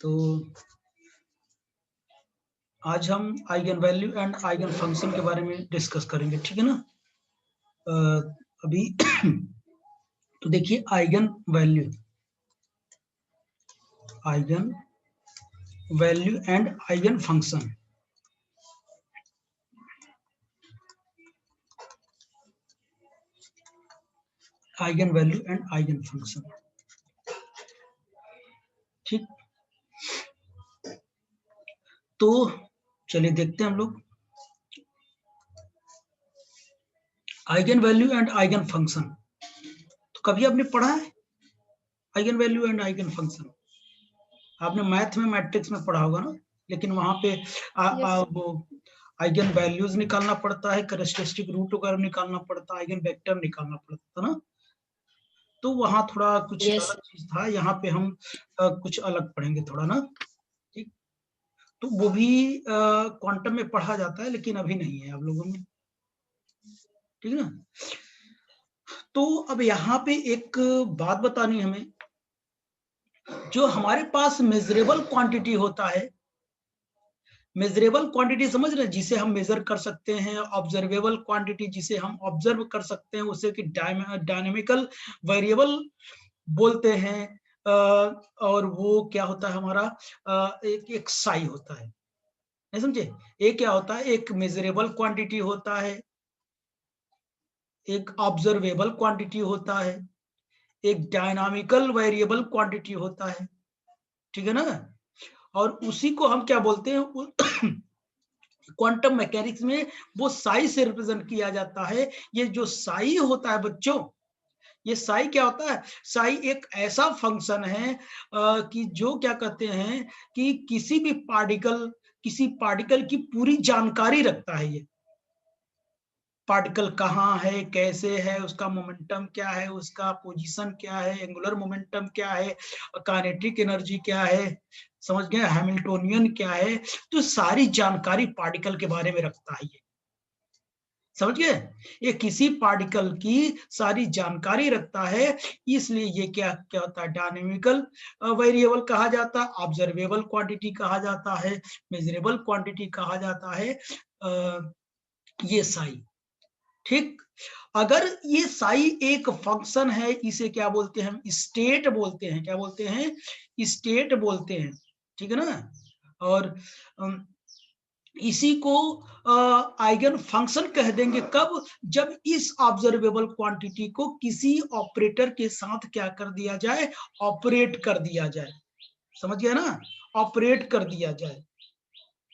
तो आज हम eigen value and eigen function के बारे में डिस्कस करेंगे, ठीक है ना। अभी तो देखिए eigen value and eigen function. Eigen value and eigen function, ठीक। तो चलिए देखते हैं हम लोग eigen value and eigen function. तो कभी आपने पढ़ा है eigen value and eigen function? आपने मैथ में मैट्रिक्स में पढ़ा होगा ना, लेकिन वहां पे वो आइगन वैल्यूज निकालना पड़ता है, कैरेक्टरिस्टिक रूट वगैरह निकालना पड़ता है, आइगन वेक्टर निकालना पड़ता है ना। तो वहां थोड़ा कुछ अलग चीज था, यहाँ पे हम कुछ अलग पढ़ेंगे थोड़ा ना, ठीक। तो वो भी क्वांटम में पढ़ा जाता है, लेकिन अभी नहीं है आप लोगों में, ठीक है ना। तो अब यहाँ पे एक बात बतानी हमें, जो हमारे पास मेजरेबल क्वांटिटी होता है, मेजरेबल क्वांटिटी समझ रहे हैं, जिसे हम मेजर कर सकते हैं, ऑब्जर्वेबल क्वांटिटी जिसे हम ऑब्जर्व कर सकते हैं, उसे कि डायनेमिकल वेरिएबल बोलते हैं। और वो क्या होता है हमारा, एक साई होता है, नहीं समझे। एक क्या होता है, एक मेजरेबल क्वांटिटी होता है, एक ऑब्जर्वेबल क्वांटिटी होता है, एक डायनामिकल वेरिएबल क्वांटिटी होता है, ठीक है ना। और उसी को हम क्या बोलते हैं क्वांटम मैकेनिक्स में, वो साई से रिप्रेजेंट किया जाता है। ये जो साई होता है बच्चों, ये साई क्या होता है, साई एक ऐसा फंक्शन है कि जो क्या कहते हैं कि किसी पार्टिकल की पूरी जानकारी रखता है। ये पार्टिकल कहाँ है, कैसे है, उसका मोमेंटम क्या है, उसका पोजीशन क्या है, एंगुलर मोमेंटम क्या है, काइनेटिक एनर्जी क्या है, समझ गए, हैमिल्टोनियन क्या है। तो सारी जानकारी पार्टिकल के बारे में रखता है ये, समझ गए। ये किसी पार्टिकल की सारी जानकारी रखता है, इसलिए ये क्या क्या होता है, डायनेमिकल वेरिएबल कहा जाता है, ऑब्जर्वेबल क्वांटिटी कहा जाता है, मेजरेबल क्वांटिटी कहा जाता है, ये साई, ठीक। अगर ये साई एक फंक्शन है, इसे क्या बोलते हैं हम, स्टेट बोलते हैं। क्या बोलते हैं, स्टेट बोलते हैं, ठीक है ना। और इसी को आइगन फंक्शन कह देंगे कब, जब इस ऑब्जर्वेबल क्वांटिटी को किसी ऑपरेटर के साथ क्या कर दिया जाए, ऑपरेट कर दिया जाए, समझ गया ना, ऑपरेट कर दिया जाए।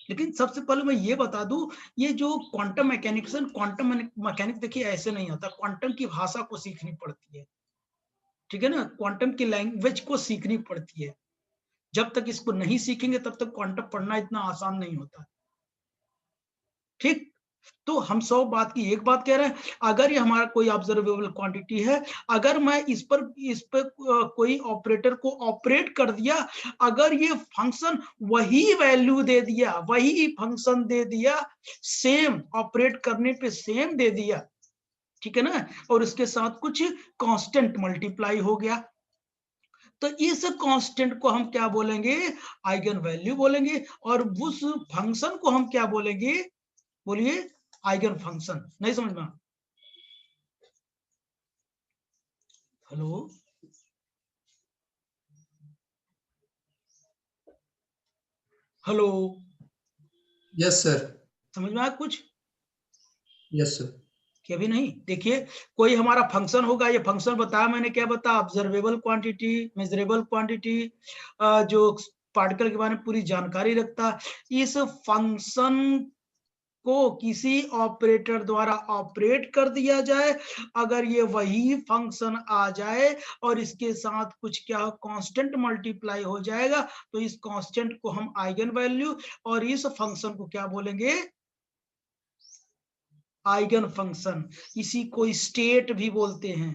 लेकिन सबसे पहले मैं ये बता दूं, ये जो क्वांटम मैकेनिक्स देखिए ऐसे नहीं होता, क्वांटम की भाषा को सीखनी पड़ती है, ठीक है ना, क्वांटम की लैंग्वेज को सीखनी पड़ती है। जब तक इसको नहीं सीखेंगे तब तक क्वांटम पढ़ना इतना आसान नहीं होता, ठीक। तो हम 100 बात की एक बात कह रहे हैं, अगर ये हमारा कोई ऑब्जर्वेबल क्वांटिटी है, अगर मैं इस पर कोई ऑपरेटर को ऑपरेट कर दिया, अगर ये फंक्शन वही वैल्यू दे दिया, वही फंक्शन दे दिया, सेम ऑपरेट करने पे सेम दे दिया, ठीक है ना, और इसके साथ कुछ कांस्टेंट मल्टीप्लाई हो गया, तो इस कांस्टेंट को हम क्या बोलेंगे, आइगन वैल्यू बोलेंगे। और उस फंक्शन को हम क्या बोलेंगे, बोलिए, आइगन फंक्शन। नहीं समझ में? Hello, hello, yes sir. समझ में आया कुछ? Yes sir. कि अभी नहीं? देखिए, कोई हमारा फंक्शन होगा, ये फंक्शन बताया मैंने, क्या बताया, ऑब्जर्वेबल क्वांटिटी, मेजरेबल क्वांटिटी, जो पार्टिकल के बारे में पूरी जानकारी रखता है। इस फंक्शन को किसी ऑपरेटर द्वारा ऑपरेट कर दिया जाए, अगर ये वही फंक्शन आ जाए और इसके साथ कुछ क्या कांस्टेंट मल्टीप्लाई हो जाएगा, तो इस कांस्टेंट को हम आइगन वैल्यू, और इस फंक्शन को क्या बोलेंगे, आइगन फंक्शन। इसी को स्टेट भी बोलते हैं,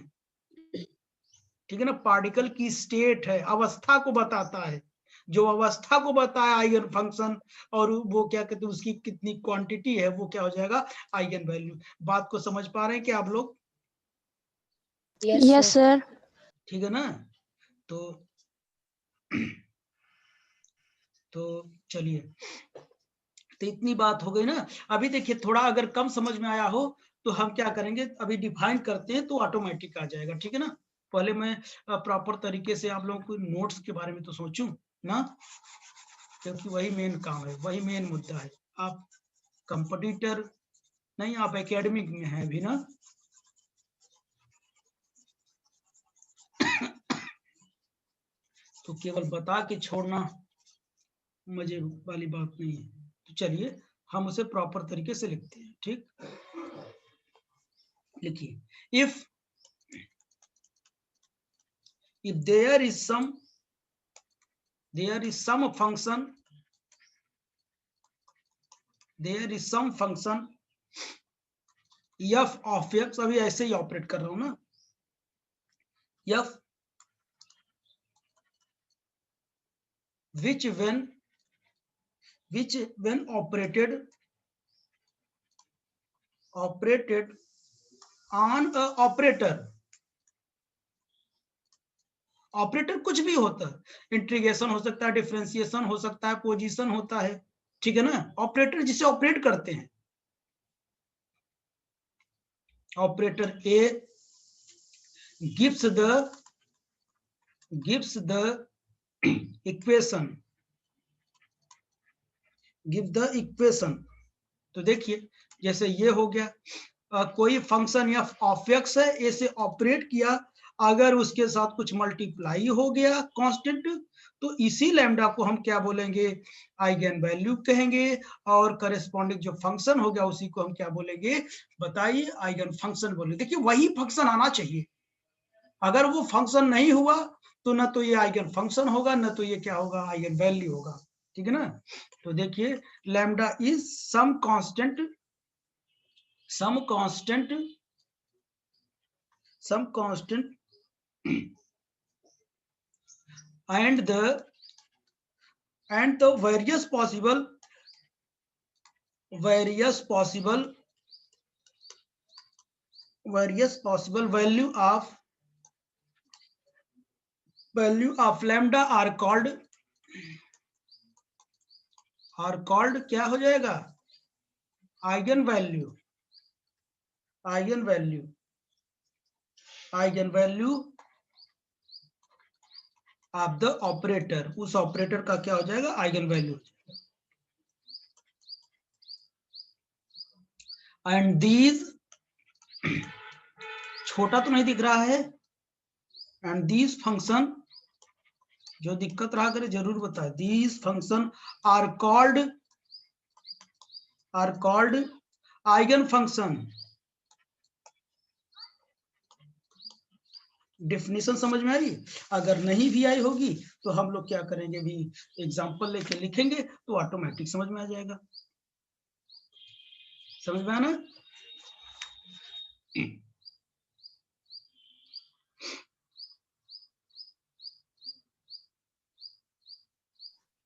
ठीक है ना। पार्टिकल की स्टेट है, अवस्था को बताता है, जो अवस्था को बताया आइगन फंक्शन, और वो क्या कहते हैं, उसकी कितनी क्वांटिटी है, वो क्या हो जाएगा, आइगन वैल्यू। बात को समझ पा रहे हैं क्या आप लोग? Yes sir. ठीक है ना। तो तो चलिए, तो इतनी बात हो गई ना। अभी देखिए थोड़ा अगर कम समझ में आया हो तो हम क्या करेंगे, अभी डिफाइन करते हैं तो ऑटोमेटिक आ जाएगा, ठीक है ना। पहले मैं प्रॉपर तरीके से आप लोगों को नोट्स के बारे में तो सोचूं ना, क्योंकि वही मेन काम है, वही मेन मुद्दा है। आप कंपटीटर नहीं, आप एकेडमिक में हैं अभी ना। तो केवल बता के छोड़ना मजे वाली बात नहीं है। तो चलिए हम उसे प्रॉपर तरीके से लिखते हैं, ठीक। लिखिए, if there is some function, f of x, अभी ऐसे ही ऑपरेट कर रहा हूं ना, f which when operated on a operator कुछ भी होता है, इंटीग्रेशन हो सकता है, डिफरेंशिएशन हो सकता है, पोजीशन होता है, ठीक है ना। ऑपरेटर जिसे ऑपरेट करते हैं, operator A gives the equation, तो देखिए जैसे ये हो गया, कोई फंक्शन या ऑफ एक्स है, ए से ऑपरेट किया, अगर उसके साथ कुछ मल्टीप्लाई हो गया कांस्टेंट, तो इसी लैम्डा को हम क्या बोलेंगे, आइगन वैल्यू कहेंगे, और करेस्पॉन्डिंग जो फंक्शन हो गया उसी को हम क्या बोलेंगे, बताइए, आइगन फंक्शन बोलेंगे। देखिए वही फंक्शन आना चाहिए, अगर वो फंक्शन नहीं हुआ तो ना तो ये आइगन फंक्शन होगा, ना तो ये क्या होगा, आइगन वैल्यू होगा, ठीक है ना। तो देखिए lambda is some constant and the various possible value of lambda are called क्या हो जाएगा, eigen value of the operator, उस ऑपरेटर का क्या हो जाएगा, आइगन वैल्यू। एंड दीज, छोटा तो नहीं दिख रहा है, एंड दीज फंक्शन, जो दिक्कत रहा करे जरूर बताए, these function are called eigen function. Definition समझ में आ रही है? अगर नहीं भी आई होगी तो हम लोग क्या करेंगे, भी एग्जांपल लेके लिखेंगे तो ऑटोमेटिक समझ में आ जाएगा। समझ में आना?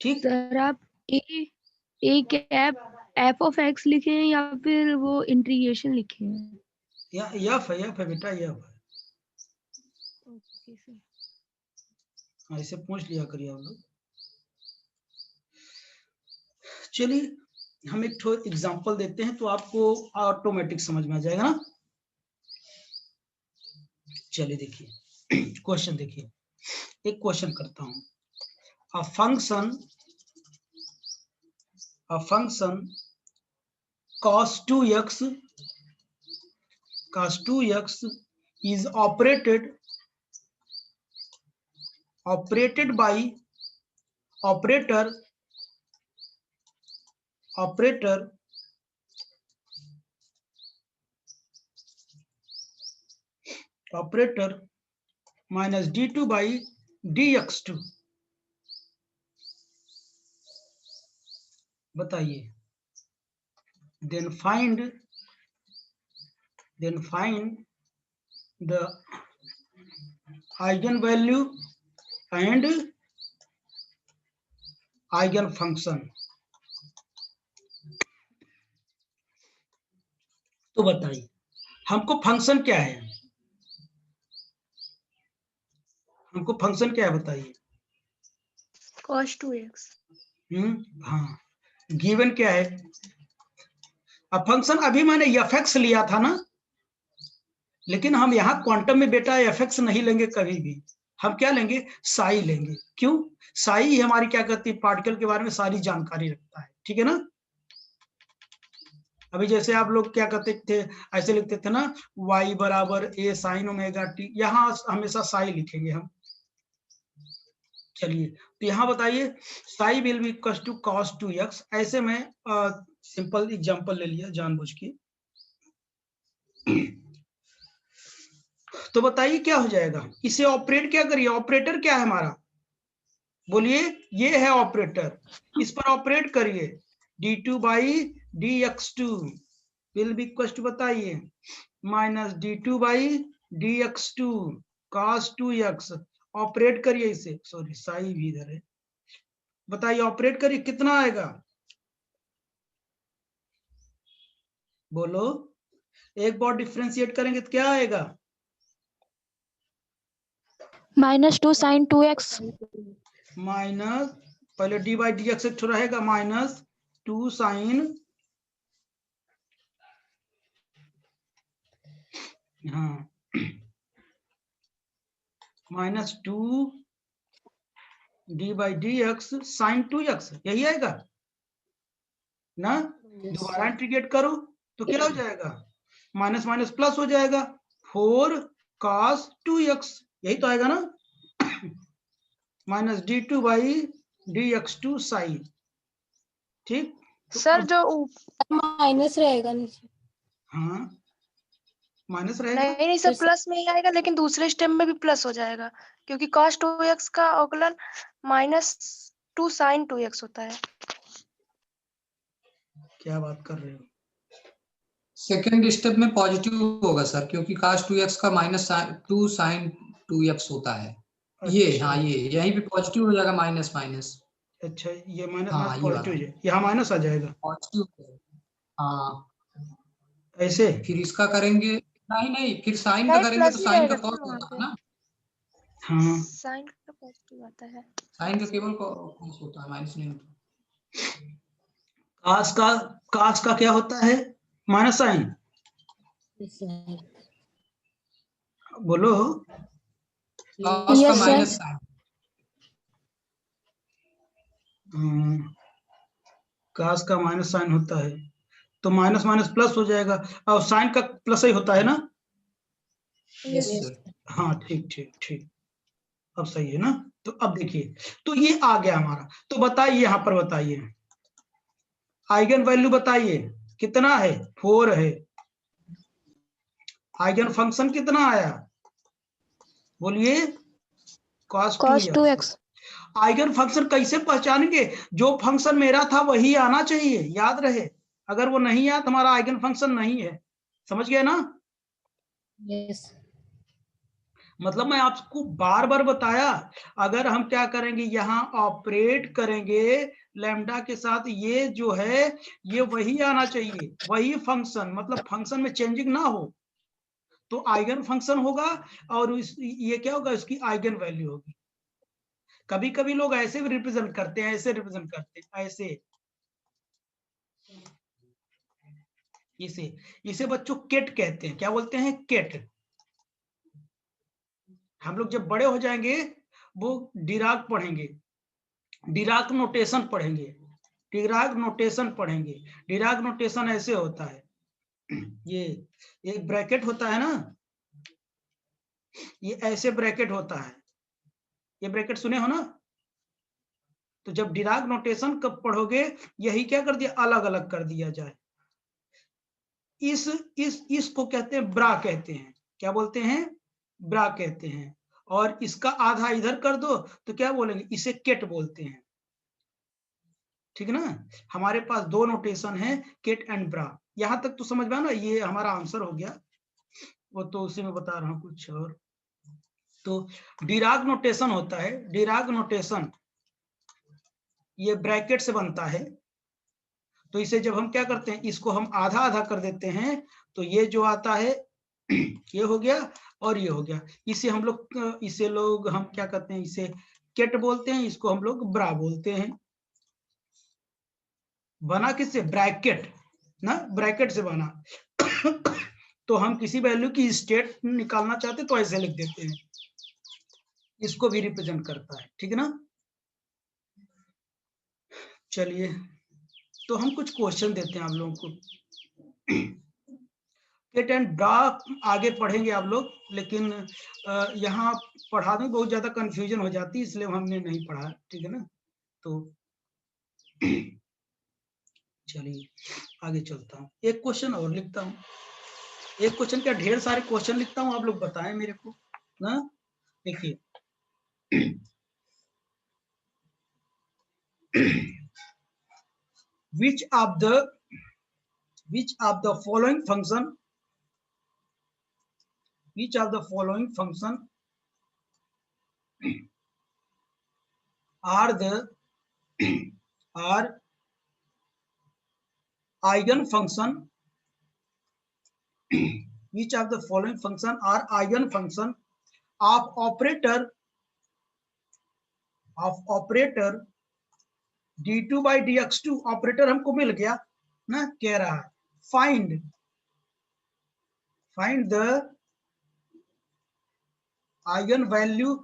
ठीक सर आप A cap F of x लिखे हैं या फिर वो इंटीग्रेशन लिखे हैं? एफ है बेटा, एफ है। ओके सर, ऐसे पूछ लिया करिए आप लोग। चलिए हम एक ठो एग्जांपल देते हैं तो आपको ऑटोमेटिक समझ में आ जाएगा ना। चलिए देखिए क्वेश्चन देखिए, एक क्वेश्चन करता हूं। A function cos 2x is operated by operator minus d2 by dx2, बताइए। then find the eigenvalue and eigen function। तो बताइए हमको फंक्शन क्या है, हमको फंक्शन क्या है बताइए। cos 2x। हाँ, गिवन क्या है? अब फंक्शन अभी मैंने एफ लिया था ना, लेकिन हम यहाँ क्वांटम में बेटा एफ नहीं लेंगे कभी भी, हम क्या लेंगे? साई लेंगे। क्यों? साई ही हमारी क्या करती है? पार्टिकल के बारे में सारी जानकारी रखता है, ठीक है ना? अभी जैसे आप लोग क्या करते थे, ऐसे लिखते थे ना, y बराबर a sin ओमेगा t, यहाँ हमेशा साई लिखेंगे हम। चलिए, तो यहाँ बताइए, psi will be equal to cos 2x। ऐसे में सिंपल एग्जांपल ले लिया जानबूझ के। तो बताइए क्या हो जाएगा? इसे ऑपरेट क्या करिए? ऑपरेटर क्या है हमारा? बोलिए, ये है ऑपरेटर, इस पर ऑपरेट करिए। d2 by dx2 will be equal to, बताइए, minus d2 by dx2 cos 2x। Operate करिए इसे, सॉरी साई भी इधर है। बताइए ऑपरेट करिए, कितना आएगा? बोलो, एक बार डिफरेंशिएट करेंगे तो क्या आएगा? -2 sin 2x। माइनस, पहले डी बाई डी एक्स एक रहेगा, माइनस 2 साइन, हाँ, minus 2 d by d x sine 2x, यही आएगा ना? दोबारा इंटीग्रेट करो तो क्या हो जाएगा? माइनस माइनस प्लस हो जाएगा, 4 cos 2x, यही तो आएगा ना? Minus d2 by dx2 sign, ठीक? तो सर जो माइनस रहेगा नीचे। हाँ, माइनस रहेगा। नहीं सर, प्लस में ही आएगा, लेकिन दूसरे स्टेप में भी प्लस हो जाएगा, क्योंकि cos 2x का अवकलन -2 sin 2x होता है। क्या बात कर रहे हो? सेकेंड स्टेप में पॉजिटिव होगा सर, क्योंकि cos 2x का -2 sin 2x होता है। ये अच्छा, हाँ, ये यहीं पे पॉजिटिव हो जाएगा, माइनस माइनस। अच्छा, ये माइनस हाँ, माइनस ये पॉजिटिव वाला है, यहाँ माइनस आ जाएगा पॉजिटिव। हाँ, ऐसे। फिर इसका करेंगे, नहीं नहीं, फिर साइन का नहीं, करेंगे तो प्लस ही साइन का रहेगा कॉस सर वहाँ होता है पे। ना, हाँ, साइन का पॉजिटिव आता है। साइन का केवल कॉस होता है, माइनस नहीं होता। कास का क्या होता है? Minus sine. बोलो, कॉस का Yes, sir. Minus sine. Cos का माइनस साइन होता है, तो माइनस माइनस प्लस हो जाएगा, और साइन का प्लस ही होता है ना? Yes sir. हाँ, ठीक ठीक ठीक, अब सही है ना? तो अब देखिए, तो ये आ गया हमारा। तो बताइए, यहाँ पर बताइए, आइगन वैल्यू बताइए कितना है? 4 है। आइगन फंक्शन कितना आया? बोलिए, cos 2x। आइगन फंक्शन कैसे पहचानेंगे? जो फंक्शन मेरा था वही आना चाहिए, याद रहे। अगर वो नहीं आया तो हमारा आइगन फंक्शन नहीं है। समझ गए ना? Yes. मतलब मैं आपको बार बार बताया, अगर हम क्या करेंगे, यहाँ ऑपरेट करेंगे लैम्डा के साथ, ये जो है ये वही आना चाहिए, वही फंक्शन, मतलब फंक्शन में चेंजिंग ना हो, तो आइगन फंक्शन होगा, और ये क्या होगा, इसकी आइगन वैल्यू होगी। कभी कभी लोग ऐसे भी रिप्रेजेंट करते हैं, ऐसे रिप्रेजेंट करते हैं, ऐसे, इसे बच्चों केट कहते हैं। क्या बोलते हैं? केट। हम लोग जब बड़े हो जाएंगे वो डिराक पढ़ेंगे, डिराक नोटेशन पढ़ेंगे, डिराक नोटेशन पढ़ेंगे। डिराक नोटेशन ऐसे होता है, ये एक ब्रैकेट होता है ना, ये ऐसे ब्रैकेट होता है, ये ब्रैकेट सुने हो ना? तो जब डिराक नोटेशन कब पढ़ोगे, यही क्या कर दिया, अलग अलग कर दिया जाए। इसको कहते हैं ब्रा कहते हैं। क्या बोलते हैं? ब्रा कहते हैं। और इसका आधा इधर कर दो तो क्या बोलेंगे, इसे केट बोलते हैं। ठीक है ना? हमारे पास दो नोटेशन है, केट एंड ब्रा। यहां तक तो समझ में आया ना? ये हमारा आंसर हो गया, वो तो उसी में बता रहा हूं कुछ और। तो डिराक नोटेशन होता है, डिराक नोटेशन ये ब्रैकेट से बनता है। तो इसे जब हम क्या करते हैं, इसको हम आधा आधा कर देते हैं, तो ये जो आता है ये हो गया और ये हो गया। इसे हम लोग हम क्या कहते हैं, इसे केट बोलते हैं, इसको हम लोग ब्रा बोलते हैं। बना किससे, ब्रैकेट ना, ब्रैकेट से बना। तो हम किसी वैल्यू की स्टेट निकालना चाहते तो ऐसे लिख देते हैं, इसको भी रिप्रेजेंट करता है, ठीक है ना। चलिए तो हम कुछ क्वेश्चन देते हैं आप लोगों को। केट एंड ड्रा आगे पढ़ेंगे आप लोग, लेकिन यहाँ पढ़ाने में बहुत ज्यादा कंफ्यूजन हो जाती है, इसलिए हमने नहीं पढ़ा, ठीक है ना। तो चलिए आगे चलता हूँ, एक क्वेश्चन और लिखता हूँ। एक क्वेश्चन क्या, ढेर सारे क्वेश्चन लिखता हूँ, आप लोग बताएं मेरे को ना। देखिए which of the following function are eigenfunction, which of the following function are eigenfunction of operator d2 by dx2। Operator हमको मिल गया ना, कह रहा है find the eigen value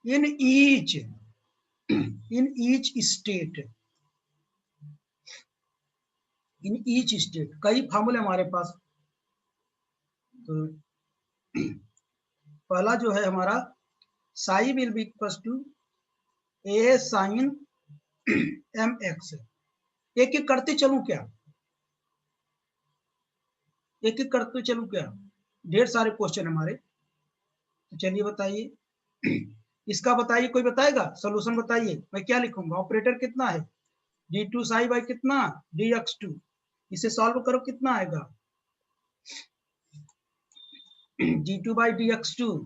in each state। कई फॉर्मूले हमारे पास। तो पहला जो है हमारा psi will be equal to a sine m x. एक एक करते चलूं क्या, एक एक करते चलूं क्या, ढेर सारे क्वेश्चन हमारे। तो चलिए बताइए, इसका बताइए, कोई बताएगा सॉल्यूशन बताइए। मैं क्या लिखूंगा, ऑपरेटर कितना है d2 साई बाई कितना dx2, इसे सॉल्व करो कितना आएगा d2 by dx2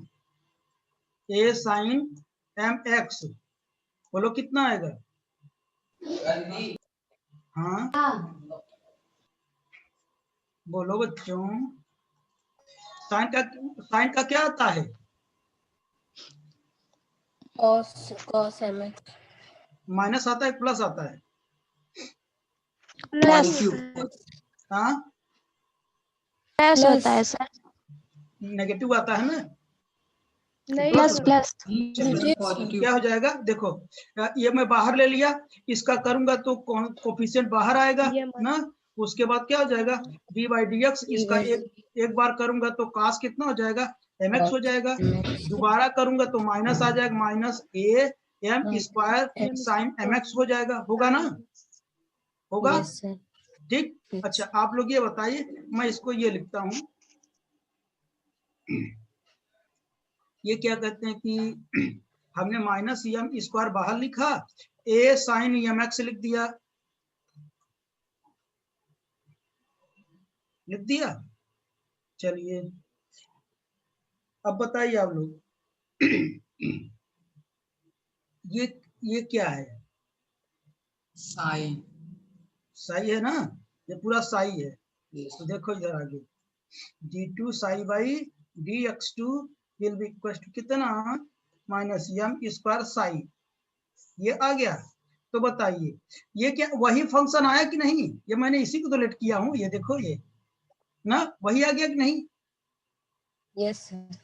a sine m x, बोलो कितना आएगा। हाँ बोलो बच्चों, साइन का क्या आता है, cos mx। माइनस आता है प्लस आता है, प्लस हाँ प्लस होता है सर, नेगेटिव आता है ना, नहीं प्लस सर, प्लस। चलिए क्या हो जाएगा, देखो ये मैं बाहर ले लिया, इसका करूंगा तो कोफिशिएंट बाहर आएगा ये ना। उसके बाद क्या हो जाएगा d बाई डी एक्स, इसका एक बार करूंगा तो कास कितना हो जाएगा mx हो जाएगा, दोबारा करूंगा तो माइनस आ जाएगा, minus a m square sine mx हो जाएगा, होगा ना, होगा ठीक। अच्छा आप लोग ये बताइए, मैं इसको ये लिखता हूँ, ये क्या कहते हैं कि हमने माइनस एम स्क्वायर बाहर लिखा, ए साइन एम एक्स लिख दिया, चलिए अब बताइए आप लोग, ये क्या है, साई साई है ना, ये पूरा साई है। तो देखो इधर आगे d2 psi by dx2 will be equal to कितना माइनस एम स्क्वायर साई, ये आ गया। तो बताइए ये क्या वही फंक्शन आया कि नहीं, ये मैंने इसी को तो लेट किया हूं, ये देखो ये ना वही आ गया कि नहीं। Yes sir.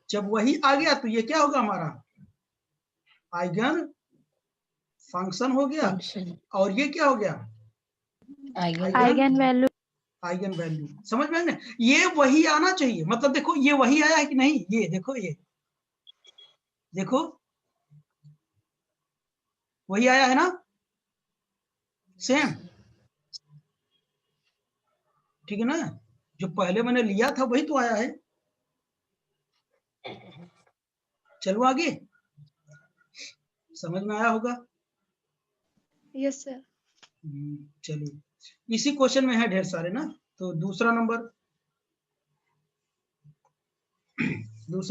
जब वही आ गया तो ये क्या होगा हमारा आइगन फंक्शन हो गया, और ये क्या हो गया आइगन वैल्यू। Eigen value. समझ में ना, ये वही आना चाहिए, मतलब देखो ये वही आया है कि नहीं, ये देखो, ये देखो वही आया है ना, सेम, ठीक है ना, जो पहले मैंने लिया था वही तो आया है। चलो आगे, समझ में आया होगा। Yes sir. चलिए इसी क्वेश्चन में है ढेर सारे ना। तो दूसरा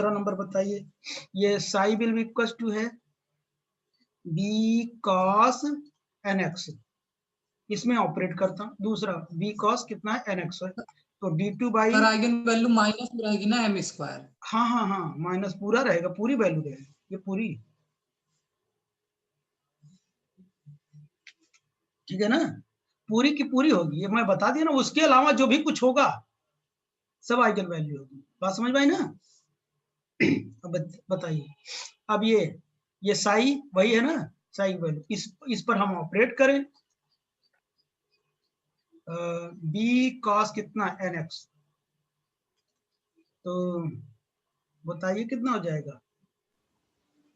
नंबर बताइए, ये psi will be equal to है बी कॉस एन एक्स, इसमें ऑपरेट करता हूँ। दूसरा बी कॉस कितना है एन एक्स है, तो d2 by eigen value minus रहेगी ना एम स्क्वायर। हाँ हाँ हाँ माइनस पूरा रहेगा, पूरी वैल्यू रहेगी, ये पूरी ठीक है ना, पूरी की पूरी होगी, ये मैं बता दिया ना, उसके अलावा जो भी कुछ होगा सब आइगन वैल्यू होगी। बात समझ में आई ना? अब बताइए, अब ये साई वही है ना, साई वैल्यू, इस पर हम ऑपरेट करें, बी कॉस कितना nx, तो बताइए कितना हो जाएगा?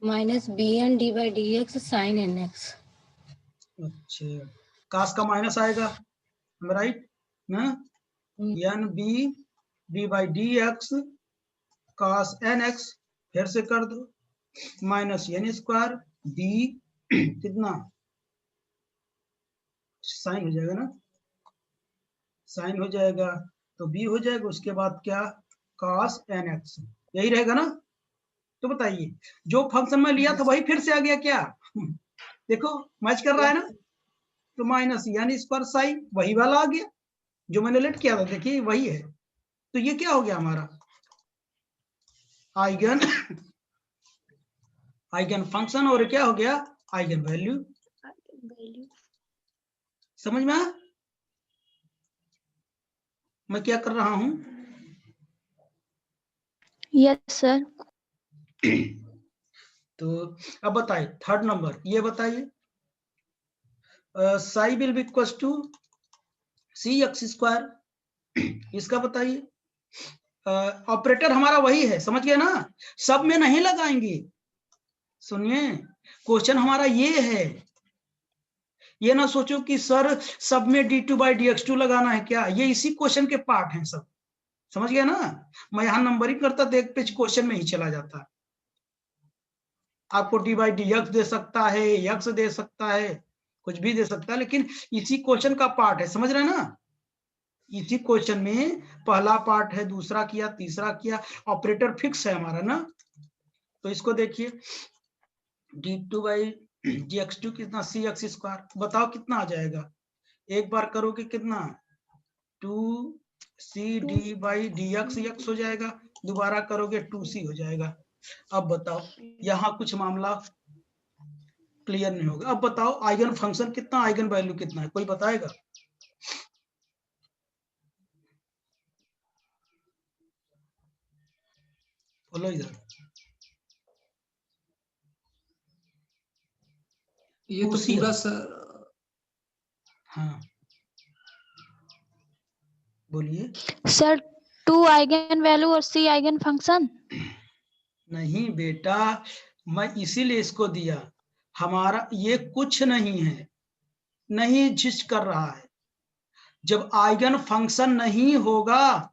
Minus bn d by d x sine nx। अच्छा, कास का माइनस आएगा, राइट ना, n b d by d x cos nx, फिर से कर दो, माइनस एन स्क्वायर डी कितना साइन हो जाएगा ना, साइन हो जाएगा तो बी हो जाएगा, उसके बाद क्या cos nx, यही रहेगा ना? तो बताइए, जो फंक्शन में लिया था वही फिर से आ गया क्या? देखो मैच कर रहा है ना, तो माइनस एन स्क्वायर साइन वही वाला आ गया जो मैंने लेट किया था, देखिए वही है। तो ये क्या हो गया हमारा आइगन आइगन फंक्शन, और क्या हो गया आइगन वैल्यू। समझ में आया मैं क्या कर रहा हूं? Yes sir. तो अब बताइए थर्ड नंबर, ये बताइए psi will be equal to c x square, इसका बताइए। ऑपरेटर हमारा वही है, समझ गए ना, सब में नहीं लगाएंगे। सुनिए, क्वेश्चन हमारा ये है, ये ना सोचो कि सर सब में d2 बाई dx2 लगाना है क्या, ये इसी क्वेश्चन के पार्ट हैं सब, समझ गया ना। मैं यहां नंबरिंग करता तो एक पेज क्वेश्चन में ही चला जाता, आपको डी बाई डी एक्स दे सकता है, एक्स दे सकता है, कुछ भी दे सकता है, लेकिन इसी क्वेश्चन का पार्ट है, समझ रहे हैं ना। इसी क्वेश्चन में पहला पार्ट है, दूसरा किया, तीसरा किया, ऑपरेटर फिक्स है हमारा ना। तो इसको देखिए, d2 बाई dx2 कितना सी एक्स स्क्वायर, बताओ कितना आ जाएगा, एक बार करोगे कितना 2cd बाई dx x हो जाएगा, दोबारा करोगे 2c हो जाएगा। अब बताओ, यहाँ कुछ मामला क्लियर नहीं होगा। अब बताओ आइगन फंक्शन कितना, आइगन वैल्यू कितना है, कोई बताएगा? बोलो इधर। ये तो उसी पूरा है। सर, हाँ बोलिए। सर 2 आइगन वैल्यू और c आइगन फंक्शन। नहीं बेटा, मैं इसीलिए इसको दिया, हमारा ये कुछ नहीं है, नहीं एग्जिस्ट कर रहा है। जब आइगन फंक्शन नहीं होगा,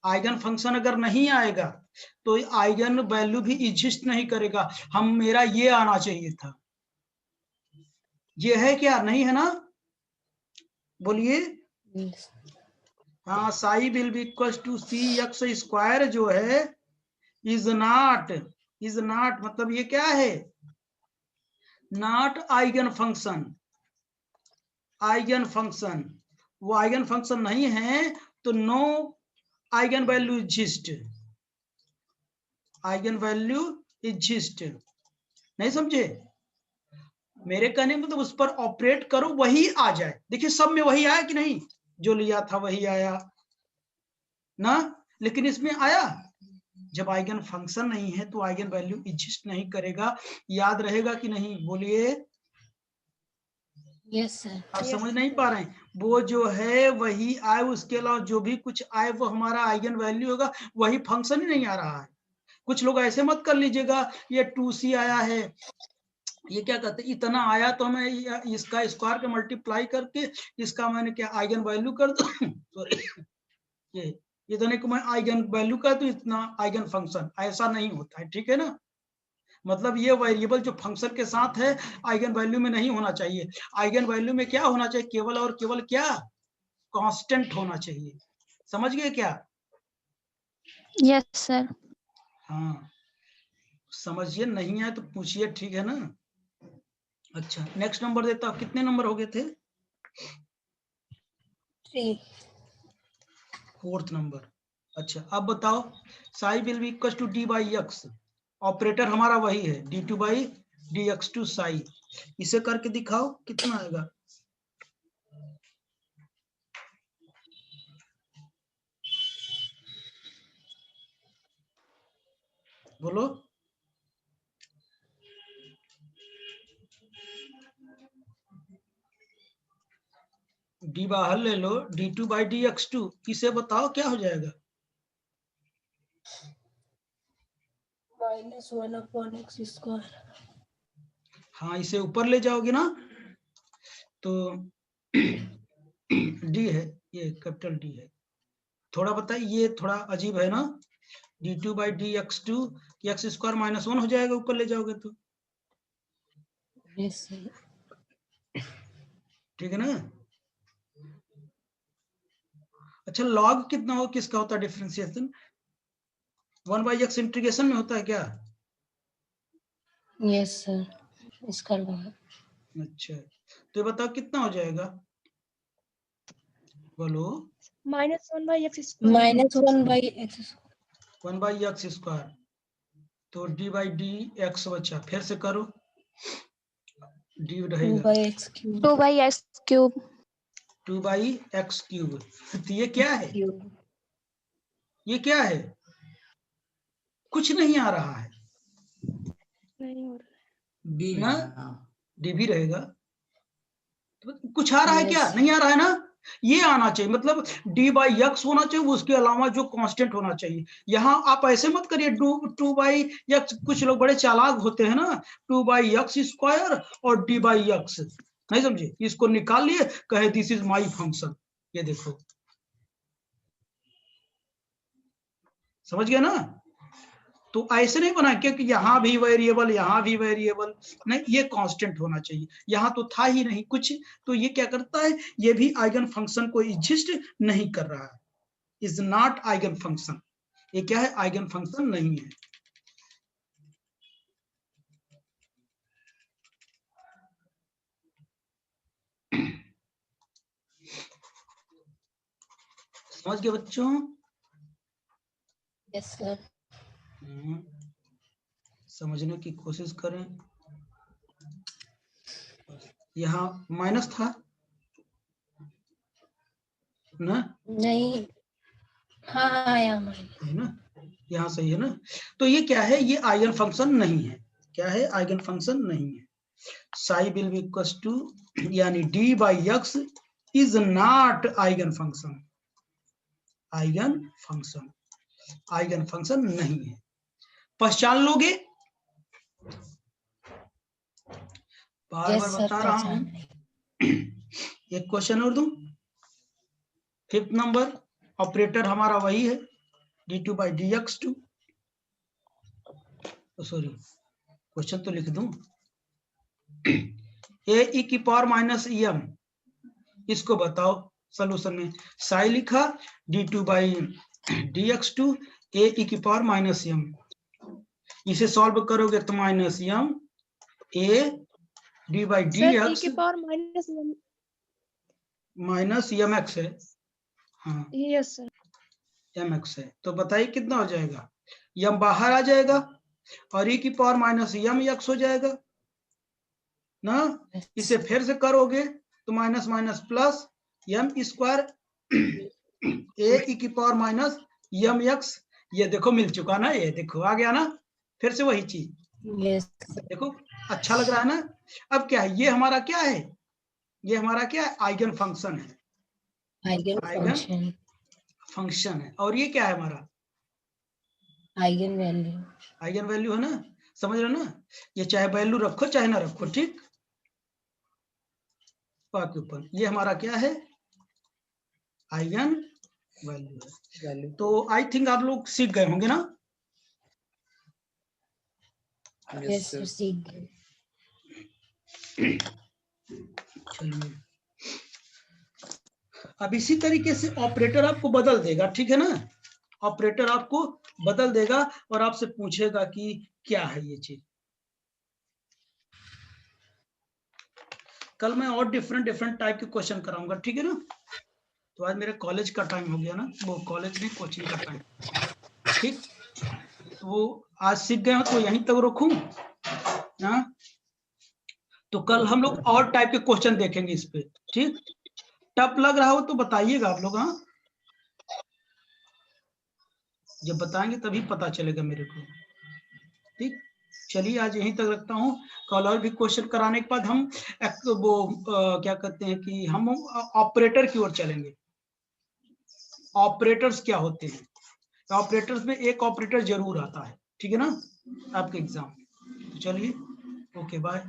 आइगन फंक्शन अगर नहीं आएगा तो आइगन वैल्यू भी एग्जिस्ट नहीं करेगा। हम मेरा ये आना चाहिए था, ये है क्या, नहीं है ना? बोलिए। हाँ, psi will be equal to c x square जो है इज नॉट मतलब ये क्या है, not eigen function. Eigen function, वो आइगन फंक्शन नहीं है तो no eigen value exist, eigen value exist, नहीं समझे मेरे कहने में? तो उस पर ऑपरेट करो वही आ जाए। देखिए सब में वही आया कि नहीं, जो लिया था वही आया ना, लेकिन इसमें आया। जब आइगन फंक्शन नहीं है तो आइगन वैल्यू एग्जिस्ट नहीं करेगा, याद रहेगा कि नहीं, बोलिए। Yes sir. आप समझ नहीं पा रहे हैं, वो जो है वही आए, उसके अलावा जो भी कुछ आए वो हमारा आइगन वैल्यू होगा, वही फंक्शन ही नहीं आ रहा है। कुछ लोग ऐसे मत कर लीजिएगा, ये 2c आया है, ये क्या कहते हैं, इतना आया तो हमें इसका स्क्वायर का मल्टीप्लाई करके इसका मैंने क्या आइगन वैल्यू कर दो सॉरी, ये इतने को मैं आइगन वैल्यू कर दूं, इतना आइगन फंक्शन, ऐसा नहीं होता है, ठीक है ना। मतलब ये वेरिएबल जो फंक्शन के साथ है आइगन वैल्यू में नहीं होना चाहिए। आइगन वैल्यू में क्या होना चाहिए, केवल और केवल क्या, कांस्टेंट होना चाहिए। समझ गए क्या? Yes sir. हाँ समझिए, नहीं है तो पूछिए, ठीक है ना। अच्छा नेक्स्ट नंबर देता हूं, कितने नंबर हो गए थे? 3। Fourth number. अच्छा अब बताओ, psi will be equal to d by x, operator हमारा वही है, d2 बाई dx2 साई, इसे करके दिखाओ कितना आएगा। बोलो। डी बाहर ले लो, d2/dx2, इसे बताओ क्या हो जाएगा? -1/x²। हाँ, इसे ऊपर ले जाओगे ना तो डी है, ये कैपिटल डी है। थोड़ा बताइए, ये थोड़ा अजीब है ना, d2/dx2, x² -1 हो जाएगा ऊपर ले जाओगे तो, यस सर। ठीक है ना। अच्छा, लॉग कितना हो, किसका होता है डिफरेंशिएशन? 1/x इंटीग्रेशन में होता है क्या? यस सर, इसका लॉग। अच्छा, तो ये बताओ कितना हो जाएगा, बोलो। -1/x²। -1/x²। 1/x², तो d/dx बचा, फिर से करो, d रहेगा 2/x³। 2/x³। 2/x³। तो ये क्या है, ये क्या है? कुछ नहीं आ रहा है नहीं हो रहा। डी ना, है, हाँ। डी भी रहेगा। तो कुछ आ रहा है क्या? Yes. नहीं आ रहा है ना, ये आना चाहिए, मतलब d/x होना चाहिए, उसके अलावा जो कांस्टेंट होना चाहिए। यहाँ आप ऐसे मत करिए 2/x, कुछ लोग बड़े चालाक होते हैं ना, 2/x² और d/x, नहीं समझे, इसको निकाल लिए, कहे दिस इज माई फंक्शन। ये देखो, समझ गए ना। तो ऐसे नहीं बना क्योंकि यहाँ भी वेरिएबल, यहाँ भी वेरिएबल, नहीं, ये कांस्टेंट होना चाहिए, यहाँ तो था ही नहीं कुछ। तो ये क्या करता है, ये भी आइगन फंक्शन को एग्जिस्ट नहीं कर रहा है, इज नॉट आइगन फंक्शन। ये क्या है, आइगन फंक्शन नहीं है। समझ गए बच्चों? Yes sir. समझने की कोशिश करें। यहाँ माइनस था ना, नहीं, हाँ आया हमारे। है ना, यहाँ सही है ना। तो ये क्या है, ये आइगन फंक्शन नहीं है। क्या है, आइगन फंक्शन नहीं है। Psi will be equals to, यानी d/x is not eigen function. Eigen function, eigen function नहीं है। पहचान लोगे, बार यस बार सर, बता रहा हूं। एक क्वेश्चन और दूं, 5th नंबर, ऑपरेटर हमारा वही है, d2/dx2। सॉरी, क्वेश्चन तो लिख दूं, a⁻⁻m, इसको बताओ सॉल्यूशन में। साई लिखा, d2/dx2 a⁻⁻m, इसे सॉल्व करोगे तो -m a d/dx -mx है, हाँ यस सर। mx है। तो बताइए कितना हो जाएगा, m बाहर आ जाएगा और e⁻⁻m हो जाएगा ना। इसे फिर से करोगे तो minus minus plus m², a⁻⁻mx, ये देखो मिल चुका ना, ये देखो आ गया ना, फिर से वही चीज, यस देखो अच्छा लग रहा है ना। अब क्या है, ये हमारा क्या है, ये हमारा क्या है, आइगन फंक्शन है, आइगन फंक्शन, फंक्शन है। और ये क्या है हमारा, आइगन वैल्यू। आइगन वैल्यू है ना, समझ रहे हो ना। ये चाहे वैल्यू रखो चाहे ना रखो, ठीक, के ऊपर ये हमारा क्या है, आइगन वैल्यू है। तो आई थिंक आप लोग सीख गए होंगे ना। यस सर, सीख गए। चलिए, अब इसी तरीके से ऑपरेटर आपको बदल देगा, ठीक है ना, ऑपरेटर आपको बदल देगा और आपसे पूछेगा कि क्या है ये चीज। कल मैं और डिफरेंट टाइप के क्वेश्चन कराऊंगा, ठीक है ना। तो आज मेरे कॉलेज का टाइम हो गया ना, वो कॉलेज भी कोचिंग का टाइम, ठीक। तो वो आज सीख गए हो तो यहीं तक रखूं ना, तो कल हम लोग और टाइप के क्वेश्चन देखेंगे इस पे, ठीक। टफ लग रहा हो तो बताइएगा आप लोग, हाँ, जब बताएंगे तभी पता चलेगा मेरे को। ठीक, चलिए आज यहीं तक रखता हूँ। कल और भी क्वेश्चन कराने के बाद हम क्या कहते हैं कि हम ऑपरेटर की ओर चलेंगे। ऑपरेटर्स क्या होते हैं, ऑपरेटर्स में एक ऑपरेटर जरूर आता है, ठीक है ना, आपके एग्जाम। तो चलिए, ओके बाय।